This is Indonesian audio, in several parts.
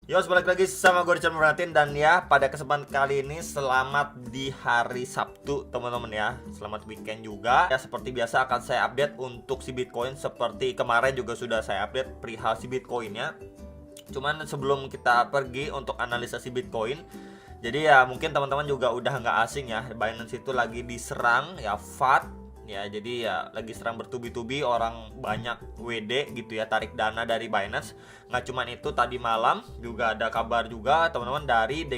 Yo, balik lagi sama gue Richard Muratin. Dan ya, pada kesempatan kali ini selamat di hari Sabtu teman-teman ya. Selamat weekend juga. Ya, seperti biasa akan saya update untuk si Bitcoin. Seperti kemarin juga sudah saya update perihal si Bitcoinnya. Cuman sebelum kita pergi untuk analisa si Bitcoin, jadi ya mungkin teman-teman juga udah nggak asing ya, Binance itu lagi diserang ya FAT. Ya, jadi ya lagi serang bertubi-tubi, orang banyak WD gitu ya, tarik dana dari Binance. Nggak cuman itu, tadi malam juga ada kabar juga teman-teman dari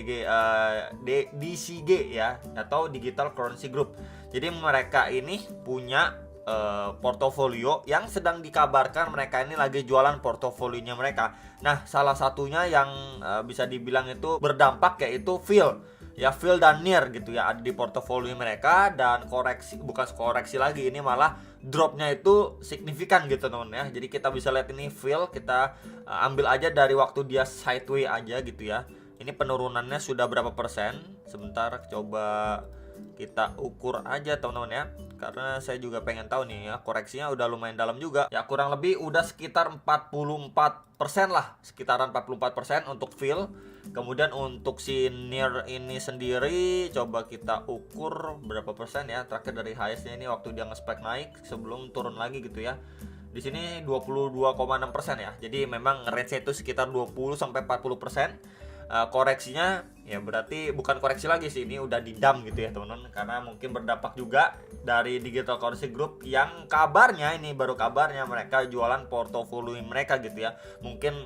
DCG ya, atau Digital Currency Group. Jadi mereka ini punya portofolio yang sedang dikabarkan mereka ini lagi jualan portofolionya mereka. Nah, salah satunya yang bisa dibilang itu berdampak yaitu Phil dan Near gitu ya, ada di portofolio mereka. Dan bukan koreksi lagi, ini malah dropnya itu signifikan gitu teman ya. Jadi kita bisa lihat ini Phil, kita ambil aja dari waktu dia sideways aja gitu ya. Ini penurunannya sudah berapa persen? Sebentar, coba kita ukur aja teman-teman ya, karena saya juga pengen tahu nih ya, koreksinya udah lumayan dalam juga ya, kurang lebih udah sekitar 44% lah, sekitaran 44% untuk Phil. Kemudian untuk si Near ini sendiri, coba kita ukur berapa persen ya, terakhir dari highest-nya ini waktu dia nge-spike naik sebelum turun lagi gitu ya. Di sini 22,6% ya. Jadi memang range itu sekitar 20 sampai 40%. Koreksinya ya berarti bukan koreksi lagi sih, ini udah didam gitu ya teman-teman, karena mungkin berdampak juga dari Digital Currency Group yang kabarnya, ini baru kabarnya, mereka jualan portofolio mereka gitu ya. Mungkin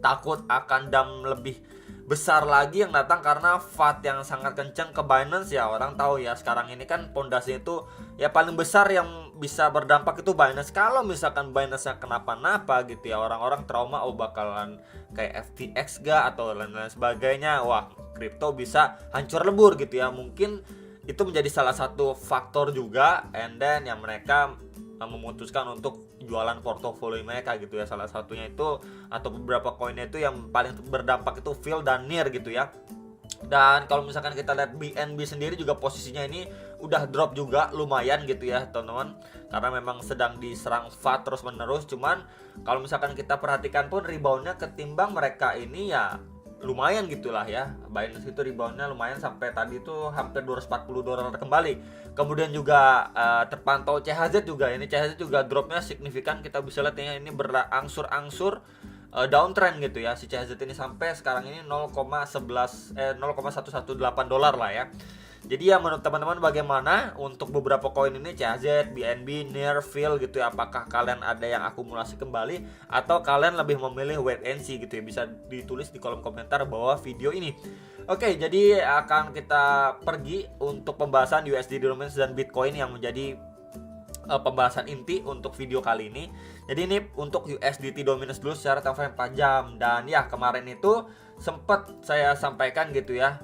takut akan dam lebih besar lagi yang datang karena FAT yang sangat kencang ke Binance ya. Orang tahu ya, sekarang ini kan pondasi itu ya paling besar yang bisa berdampak itu Binance. Kalau misalkan Binance-nya kenapa-napa gitu ya, orang-orang trauma, oh bakalan kayak FTX gak atau lain-lain sebagainya, wah kripto bisa hancur lebur gitu ya. Mungkin itu menjadi salah satu faktor juga, and then yang mereka memutuskan untuk jualan portofolio mereka gitu ya. Salah satunya itu, atau beberapa koinnya itu yang paling berdampak itu Phil dan Near gitu ya. Dan kalau misalkan kita lihat BNB sendiri juga posisinya ini udah drop juga lumayan gitu ya teman-teman, karena memang sedang diserang FAT terus menerus. Cuman kalau misalkan kita perhatikan pun reboundnya ketimbang mereka ini ya lumayan gitulah ya. Binance itu reboundnya lumayan, sampai tadi itu hampir $240 kembali. Kemudian juga terpantau CHZ juga, ini CHZ juga dropnya signifikan. Kita bisa lihat ya, ini berangsur-angsur downtrend gitu ya si CHZ ini, sampai sekarang ini 0,118 dolar lah ya. Jadi ya menurut teman-teman bagaimana untuk beberapa koin ini, CHZ, BNB, Near, Phil gitu ya, apakah kalian ada yang akumulasi kembali atau kalian lebih memilih wait and see gitu ya? Bisa ditulis di kolom komentar bawah video ini. Oke, jadi akan kita pergi untuk pembahasan USD Dominance dan Bitcoin yang menjadi pembahasan inti untuk video kali ini. Jadi ini untuk USDT Dominance dulu secara time frame 4 jam. Dan ya kemarin itu sempat saya sampaikan gitu ya,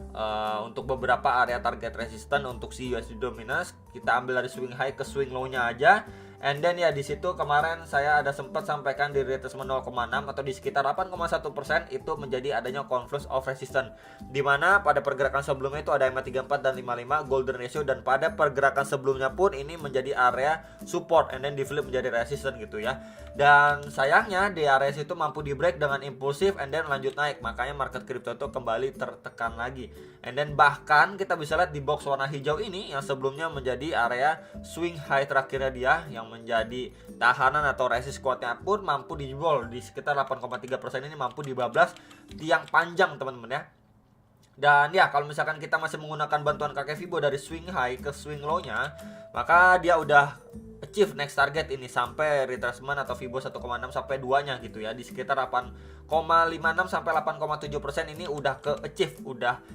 untuk beberapa area target resisten untuk si USD Dominance, kita ambil dari swing high ke swing low nya aja. And then ya di situ kemarin saya ada sempat sampaikan di retracement 0,6 atau di sekitar 8,1% itu menjadi adanya confluence of resistance, dimana pada pergerakan sebelumnya itu ada EMA 34 dan 55 golden ratio, dan pada pergerakan sebelumnya pun ini menjadi area support and then di flip menjadi resistance gitu ya. Dan sayangnya di area situ mampu di break dengan impulsif and then lanjut naik, makanya market crypto itu kembali tertekan lagi. And then bahkan kita bisa lihat di box warna hijau ini yang sebelumnya menjadi area swing high terakhirnya dia, yang menjadi tahanan atau resist kuatnya pun mampu dijebol di sekitar 8,3%. ini mampu dibablas tiang panjang teman-teman ya. Dan ya kalau misalkan kita masih menggunakan bantuan kakek Fibo dari swing high ke swing low nya, maka dia udah achieve next target ini sampai retracement atau Fibo 1,6 sampai 2 nya gitu ya, di sekitar 8,56 sampai 8,7% ini udah ke achieve, udah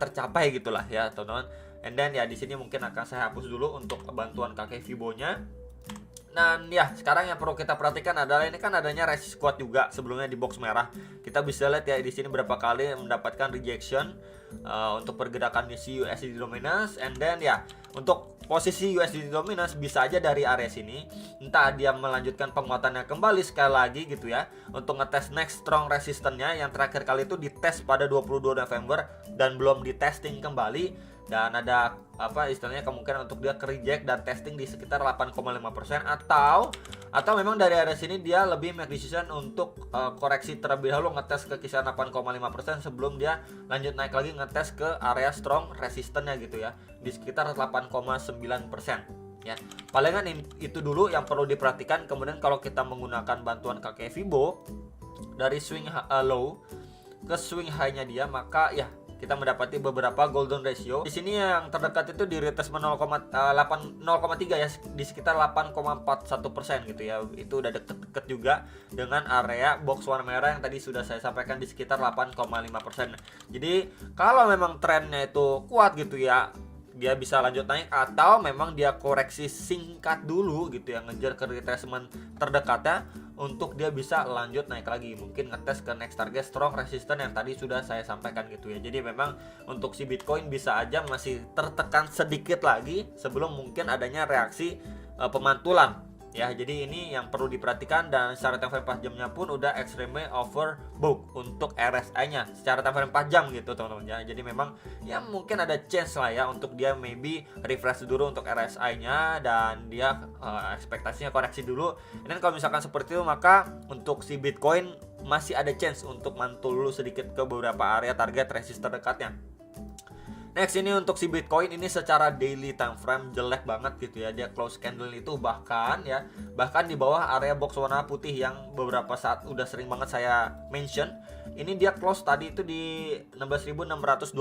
tercapai gitulah ya teman-teman. And then ya di sini mungkin akan saya hapus dulu untuk bantuan kakek Fibo nya. Dan ya sekarang yang perlu kita perhatikan adalah ini kan adanya resist kuat juga sebelumnya di box merah. Kita bisa lihat ya di sini berapa kali mendapatkan rejection untuk pergerakan si USD Dominance. And then ya untuk posisi USD Dominance bisa aja dari area sini, entah dia melanjutkan penguatannya kembali sekali lagi gitu ya, untuk ngetes next strong resistance-nya yang terakhir kali itu dites pada 22 November dan belum ditesting kembali. dan ada apa istilahnya kemungkinan untuk dia ke reject dan testing di sekitar 8,5%, atau memang dari area sini dia lebih make decision untuk koreksi terlebih dahulu, ngetes ke kisaran 8,5% sebelum dia lanjut naik lagi ngetes ke area strong resistance-nya gitu ya, di sekitar 8,9% ya. Palingan itu dulu yang perlu diperhatikan. Kemudian kalau kita menggunakan bantuan kakek Fibo dari swing low ke swing high-nya dia, maka ya kita mendapati beberapa golden ratio. Di sini yang terdekat itu di retracement 0,3 ya, di sekitar 8,41% gitu ya. Itu udah deket-deket juga dengan area box warna merah yang tadi sudah saya sampaikan di sekitar 8,5%. Jadi kalau memang trennya itu kuat gitu ya, dia bisa lanjut naik, atau memang dia koreksi singkat dulu gitu ya, ngejar ke retracement terdekatnya untuk dia bisa lanjut naik lagi, mungkin ngetes ke next target strong resistance yang tadi sudah saya sampaikan gitu ya. Jadi memang untuk si Bitcoin bisa aja masih tertekan sedikit lagi sebelum mungkin adanya reaksi pemantulan ya. Jadi ini yang perlu diperhatikan, dan secara time frame 4 jamnya pun udah extremely overbook untuk RSI-nya secara time frame 4 jam gitu teman-teman ya. Jadi memang ya mungkin ada chance lah ya untuk dia maybe refresh dulu untuk RSI-nya, dan dia ekspektasinya koreksi dulu. Dan kalau misalkan seperti itu, maka untuk si Bitcoin masih ada chance untuk mantul dulu sedikit ke beberapa area target resisten dekatnya. Next ini untuk si Bitcoin ini secara daily time frame jelek banget gitu ya. Dia close candle itu bahkan di bawah area box warna putih yang beberapa saat udah sering banget saya mention. Ini dia close tadi itu di 16.626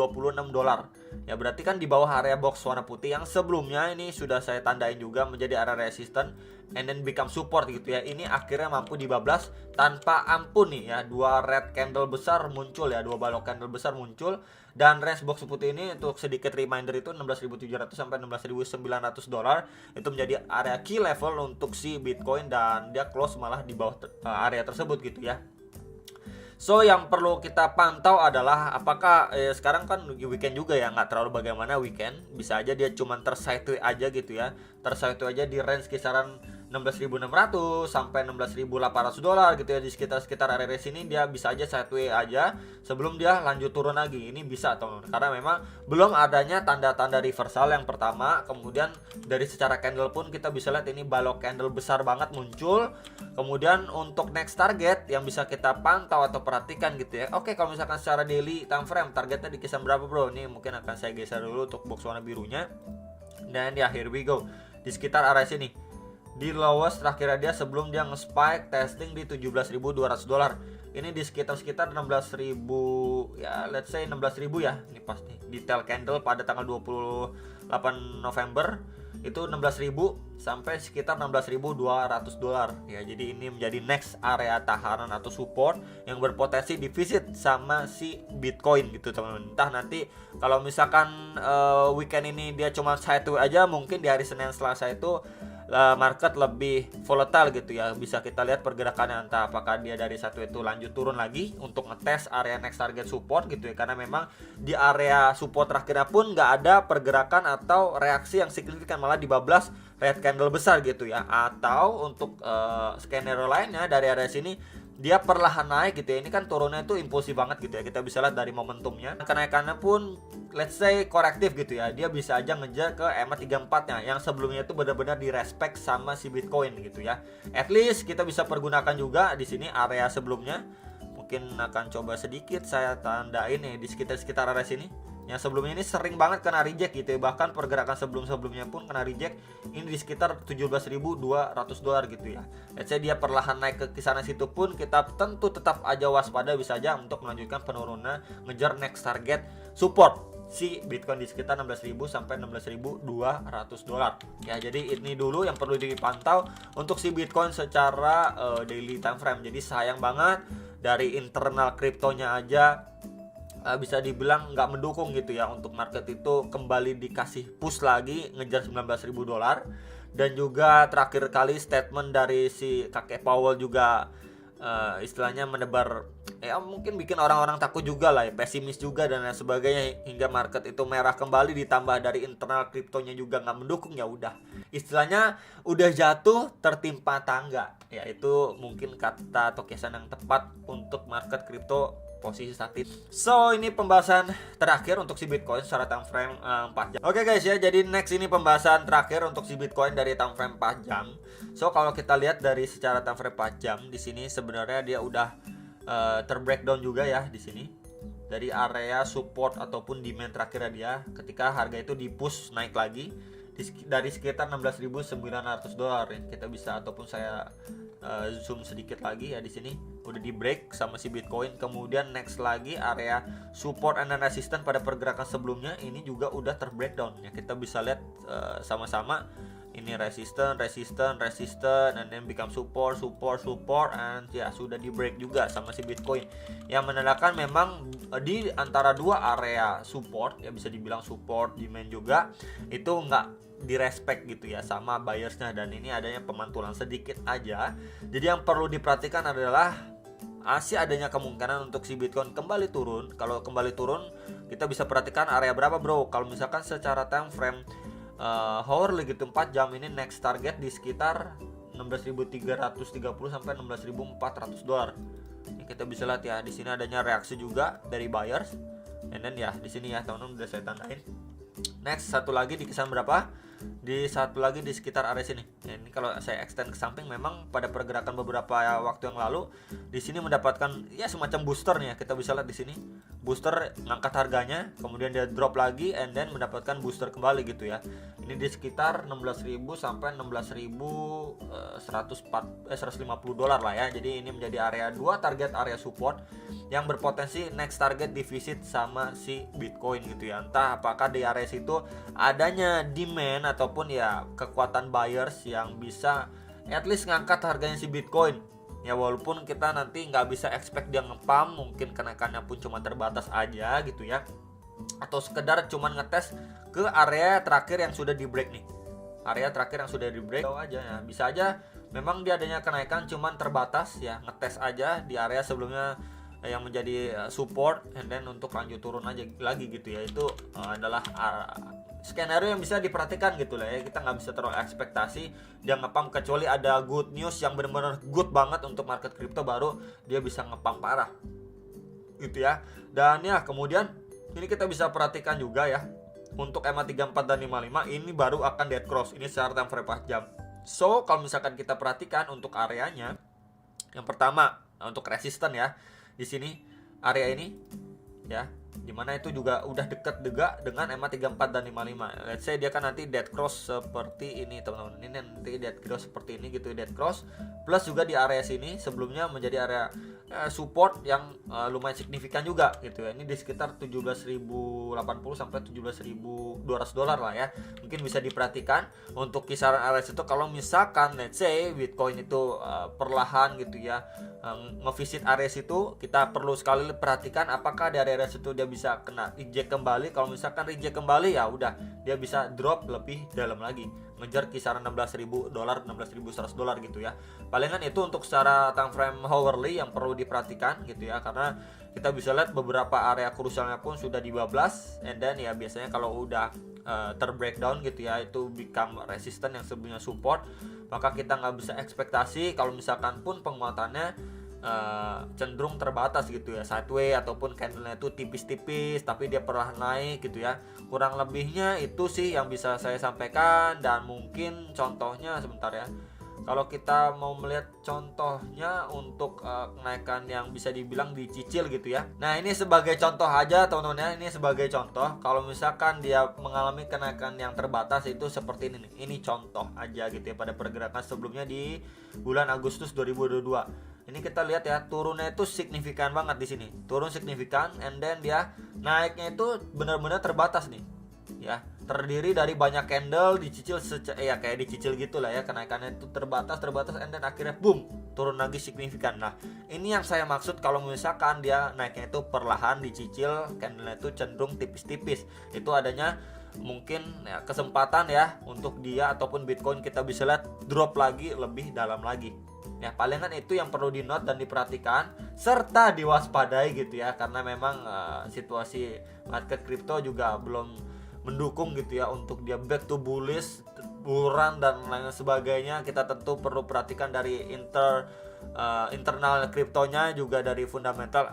dolar. Ya berarti kan di bawah area box warna putih yang sebelumnya ini sudah saya tandain juga menjadi area resistance and then become support gitu ya. Ini akhirnya mampu dibablas tanpa ampun nih ya. Dua red candle besar muncul ya, dua balok candle besar muncul. Dan range box putih ini untuk sedikit reminder itu 16.700 sampai 16.900 dolar itu menjadi area key level untuk si Bitcoin, dan dia close malah di bawah area tersebut gitu ya. So yang perlu kita pantau adalah apakah sekarang kan weekend juga ya, nggak terlalu bagaimana weekend, bisa aja dia cuman tersideways aja gitu ya, tersideways aja di range kisaran 16.600 sampai 16.800 dolar gitu ya, di sekitar area sini dia bisa aja sideways aja sebelum dia lanjut turun lagi. Ini bisa teman-teman, karena memang belum adanya tanda-tanda reversal yang pertama. Kemudian dari secara candle pun kita bisa lihat ini balok candle besar banget muncul. Kemudian untuk next target yang bisa kita pantau atau perhatikan gitu ya. Oke, kalau misalkan secara daily time frame targetnya di kisaran berapa bro? Ini mungkin akan saya geser dulu untuk box warna birunya. Dan ya here we go, di sekitar area sini. Di lowest terakhir dia sebelum dia nge-spike testing di 17.200 dolar. Ini di sekitar 16.000 ya, let's say 16.000 ya. Ini pasti detail candle pada tanggal 28 November itu 16.000 sampai sekitar 16.200 dolar ya. Jadi ini menjadi next area tahanan atau support yang berpotensi divisit sama si Bitcoin gitu teman-teman. Entah nanti kalau misalkan weekend ini dia cuma sideways aja, mungkin di hari Senin Selasa itu market lebih volatile gitu ya. Bisa kita lihat pergerakannya, entah apakah dia dari satu itu lanjut turun lagi untuk ngetes area next target support gitu ya, karena memang di area support terakhirnya pun nggak ada pergerakan atau reaksi yang signifikan, malah dibablas red candle besar gitu ya. Atau untuk skenario lainnya dari area sini dia perlahan naik gitu ya. Ini kan turunnya itu impulsif banget gitu ya, kita bisa lihat dari momentumnya. Kenaikannya pun let's say korektif gitu ya, dia bisa aja ngejar ke EMA34 nya yang sebelumnya itu benar-benar direspek sama si Bitcoin gitu ya. At least kita bisa pergunakan juga di sini area sebelumnya. Mungkin akan coba sedikit saya tandain nih di sekitar area sini. Yang sebelumnya ini sering banget kena reject gitu ya, bahkan pergerakan sebelumnya pun kena reject. Ini di sekitar 17.200 dolar gitu ya. Let's say dia perlahan naik ke kisaran situ pun kita tentu tetap aja waspada, bisa aja untuk melanjutkan penurunan ngejar next target support si Bitcoin di sekitar 16.000 sampai 16.200 dolar ya. Jadi ini dulu yang perlu dipantau untuk si Bitcoin secara daily time frame. Jadi sayang banget dari internal kriptonya aja bisa dibilang nggak mendukung gitu ya untuk market itu kembali dikasih push lagi ngejar 19.000 dolar. Dan juga terakhir kali statement dari si kakek Powell juga istilahnya menebar ya, mungkin bikin orang-orang takut juga lah ya, pesimis juga dan lain sebagainya, hingga market itu merah kembali, ditambah dari internal kriptonya juga nggak mendukung. Ya udah, istilahnya udah jatuh tertimpa tangga ya, itu mungkin kata atau kesan yang tepat untuk market kripto posisi saat itu. So ini pembahasan terakhir untuk si Bitcoin secara time frame 4 jam. Oke guys ya, jadi next ini pembahasan terakhir untuk si Bitcoin dari time frame 4 jam. So kalau kita lihat dari secara time frame 4 jam di sini sebenarnya dia udah terbreakdown juga ya di sini. Dari area support ataupun demand terakhirnya dia ketika harga itu di push naik lagi dari sekitar 16.900 dolar ya. Kita bisa ataupun saya zoom sedikit lagi ya, di sini udah di break sama si Bitcoin. Kemudian next lagi area support and resistance pada pergerakan sebelumnya ini juga udah terbreakdown ya. Kita bisa lihat sama-sama ini resistance and then become support and ya sudah di break juga sama si Bitcoin, yang menandakan memang di antara dua area support ya, bisa dibilang support demand juga itu nggak direspek gitu ya sama buyersnya, dan ini adanya pemantulan sedikit aja. Jadi yang perlu diperhatikan adalah masih adanya kemungkinan untuk si Bitcoin kembali turun. Kalau kembali turun kita bisa perhatikan area berapa bro. Kalau misalkan secara time frame hourly gitu 4 jam, ini next target di sekitar 16.330 sampai 16.400 dolar. Ini kita bisa lihat ya, di sini adanya reaksi juga dari buyers. And then ya di sini ya teman-teman udah saya tandain. Next satu lagi di kisaran berapa? Di satu lagi di sekitar area sini. Nah, ini kalau saya extend ke samping, memang pada pergerakan beberapa waktu yang lalu di sini mendapatkan ya semacam booster nih ya. Kita bisa lihat di sini booster ngangkat harganya, kemudian dia drop lagi and then mendapatkan booster kembali gitu ya. Ini di sekitar 16.000 sampai 16.150 dolar lah ya. Jadi ini menjadi area 2 target area support yang berpotensi next target divisit sama si Bitcoin gitu ya. Entah apakah di area situ adanya demand ataupun ya kekuatan buyers yang bisa at least ngangkat harganya si Bitcoin ya, walaupun kita nanti nggak bisa expect dia ngepump, mungkin kenaikannya pun cuma terbatas aja gitu ya, atau sekedar cuman ngetes ke area terakhir yang sudah di break nih, area terakhir yang sudah di break aja ya. Bisa aja memang dia adanya kenaikan cuman terbatas ya, ngetes aja di area sebelumnya yang menjadi support and then untuk lanjut turun aja lagi gitu ya. Itu adalah skenario yang bisa diperhatikan gitu lah ya. Kita nggak bisa terlalu ekspektasi dia ngepump, kecuali ada good news yang benar-benar good banget untuk market crypto, baru dia bisa ngepump parah gitu ya. Dan ya kemudian ini kita bisa perhatikan juga ya, untuk EMA 34 dan 55 ini baru akan dead cross, ini secara time frame 4 jam. So kalau misalkan kita perhatikan untuk areanya, yang pertama untuk resisten ya, di sini area ini ya, dimana itu juga udah deket juga dengan EMA 34 dan 55. Let's say dia kan nanti dead cross seperti ini teman-teman. Ini nanti dead cross seperti ini gitu, dead cross. Plus juga di area sini sebelumnya menjadi area support yang lumayan signifikan juga gitu ya. Ini di sekitar 17.080 sampai 17.200 dolar lah ya. Mungkin bisa diperhatikan untuk kisaran area itu. Kalau misalkan let's say Bitcoin itu perlahan gitu ya ngevisit area situ, kita perlu sekali perhatikan apakah di area situ dia bisa kena reject kembali. Kalau misalkan reject kembali ya udah, dia bisa drop lebih dalam lagi, ngejar kisaran 16.000 dolar, 16.100 dolar gitu ya. Palingan itu untuk secara time frame hourly yang perlu diperhatikan gitu ya, karena kita bisa lihat beberapa area krusialnya pun sudah dibablas, and then ya biasanya kalau udah terbreakdown gitu ya, itu become resistant yang sebelumnya support, maka kita nggak bisa ekspektasi kalau misalkan pun penguatannya cenderung terbatas gitu ya, sideway ataupun candlenya itu tipis-tipis tapi dia perlahan naik gitu ya. Kurang lebihnya itu sih yang bisa saya sampaikan, dan mungkin contohnya sebentar ya. Kalau kita mau melihat contohnya untuk kenaikan yang bisa dibilang dicicil gitu ya. Nah ini sebagai contoh aja teman-teman ya, ini sebagai contoh. Kalau misalkan dia mengalami kenaikan yang terbatas itu seperti ini nih. Ini contoh aja gitu ya, pada pergerakan sebelumnya di bulan Agustus 2022. Ini kita lihat ya, turunnya itu signifikan banget di sini. Turun signifikan, and then dia naiknya itu benar-benar terbatas nih. Ya, terdiri dari banyak candle dicicil ya kayak dicicil gitulah ya, kenaikannya itu terbatas and then akhirnya boom, turun lagi signifikan. Nah, ini yang saya maksud kalau misalkan dia naiknya itu perlahan dicicil, candlenya itu cenderung tipis-tipis. Itu adanya mungkin ya, kesempatan ya untuk dia ataupun Bitcoin kita bisa lihat drop lagi lebih dalam lagi. Ya palingan itu yang perlu di note dan diperhatikan serta diwaspadai gitu ya, karena memang situasi market crypto juga belum mendukung gitu ya untuk dia back to bullish, bull run dan lain sebagainya. Kita tentu perlu perhatikan dari internal kriptonya juga dari fundamental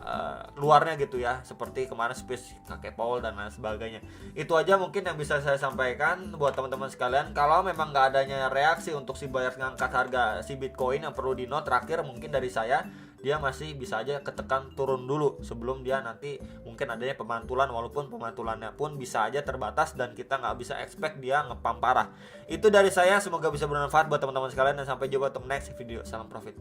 luarnya gitu ya, seperti kemarin speech kakek Paul dan lain sebagainya. Itu aja mungkin yang bisa saya sampaikan buat teman-teman sekalian. Kalau memang nggak adanya reaksi untuk si Binance ngangkat harga si Bitcoin, yang perlu di note terakhir mungkin dari saya, dia masih bisa aja ketekan turun dulu sebelum dia nanti mungkin adanya pemantulan, walaupun pemantulannya pun bisa aja terbatas dan kita nggak bisa expect dia ngepam parah. Itu dari saya, semoga bisa bermanfaat buat teman-teman sekalian dan sampai jumpa untuk next video. Salam profit.